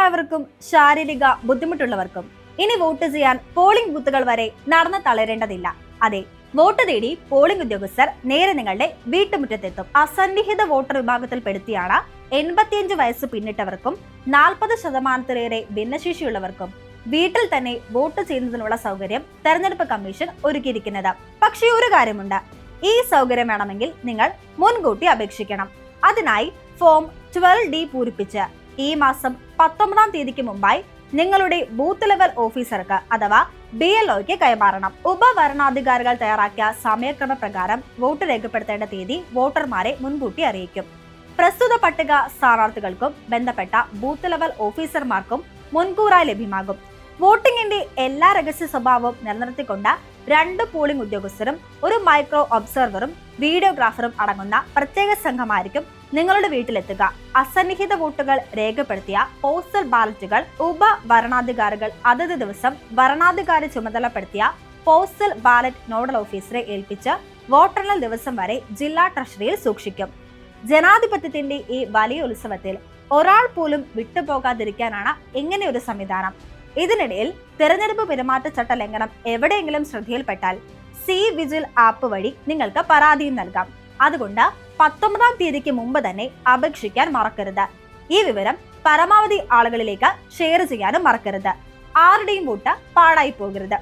പ്രായമായവർക്കും ശാരീരിക ബുദ്ധിമുട്ടുള്ളവർക്കും ഇനി വോട്ട് ചെയ്യാൻ പോളിംഗ് ബൂത്തുകൾ വരെ നടന്നു തളരേണ്ടതില്ല. അതെ, വോട്ട് തേടി പോളിംഗ് ഉദ്യോഗസ്ഥർ നേരെ നിങ്ങളുടെ വീട്ടുമുറ്റത്തെത്തും. അസന്നിഹിത വോട്ടർ വിഭാഗത്തിൽപ്പെടുത്തിയാണ് 85 വയസ്സ് പിന്നിട്ടവർക്കും 40% ഭിന്നശേഷിയുള്ളവർക്കും വീട്ടിൽ തന്നെ വോട്ട് ചെയ്യുന്നതിനുള്ള സൗകര്യം തെരഞ്ഞെടുപ്പ് കമ്മീഷൻ ഒരുക്കിയിരിക്കുന്നത്. പക്ഷേ ഒരു കാര്യമുണ്ട്, ഈ സൗകര്യം വേണമെങ്കിൽ നിങ്ങൾ മുൻകൂട്ടി അപേക്ഷിക്കണം. അതിനായി ഫോം 12D പൂരിപ്പിച്ച് ഈ മാസം 19-ാം തീയതിക്ക് മുമ്പായി നിങ്ങളുടെ ബൂത്ത് ലെവൽ ഓഫീസർക്ക് അഥവാ BLOയ്ക്ക് കൈമാറണം. ഉപവരണാധികാരികൾ തയ്യാറാക്കിയ സമയക്രമപ്രകാരം വോട്ട് രേഖപ്പെടുത്തേണ്ട തീയതി വോട്ടർമാരെ മുൻകൂട്ടി അറിയിക്കും. പ്രസ്തുത പട്ടിക സ്ഥാനാർത്ഥികൾക്കും ബന്ധപ്പെട്ട ബൂത്ത് ലെവൽ ഓഫീസർമാർക്കും മുൻകൂറായി ലഭ്യമാകും. വോട്ടിംഗിന്റെ എല്ലാ രഹസ്യ സ്വഭാവവും നിലനിർത്തിക്കൊണ്ട് 2 പോളിംഗ് ഉദ്യോഗസ്ഥരും ഒരു മൈക്രോ ഒബ്സർവറും വീഡിയോഗ്രാഫറും അടങ്ങുന്ന പ്രത്യേക സംഘമായിരിക്കും നിങ്ങളുടെ വീട്ടിലെത്തുക. അസന്നിഹിത വോട്ടുകൾ രേഖപ്പെടുത്തിയ പോസ്റ്റൽ ബാലറ്റുകൾ ഉപവരണാധികാരികൾ അതത് ദിവസം വരണാധികാരി ചുമതലപ്പെടുത്തിയ പോസ്റ്റൽ ബാലറ്റ് നോഡൽ ഓഫീസറെ ഏൽപ്പിച്ച് വോട്ടെണ്ണൽ ദിവസം വരെ ജില്ലാ ട്രഷറിയിൽ സൂക്ഷിക്കും. ജനാധിപത്യത്തിന്റെ ഈ വലിയ ഉത്സവത്തിൽ ഒരാൾ പോലും വിട്ടുപോകാതിരിക്കാനാണ് ഇങ്ങനെയൊരു സംവിധാനം. ഇതിനിടയിൽ തെരഞ്ഞെടുപ്പ് പെരുമാറ്റച്ചട്ട ലംഘനം എവിടെയെങ്കിലും ശ്രദ്ധയിൽപ്പെട്ടാൽ CVGIL ആപ്പ് വഴി നിങ്ങൾക്ക് പരാതിയും നൽകാം. അതുകൊണ്ട് 19-ാം തീയതിക്ക് മുമ്പ് തന്നെ അപേക്ഷിക്കാൻ മറക്കരുത്. ഈ വിവരം പരമാവധി ആളുകളിലേക്ക് ഷെയർ ചെയ്യാനും മറക്കരുത്. ആരുടെയും വോട്ട് പാഴായി പോകരുത്.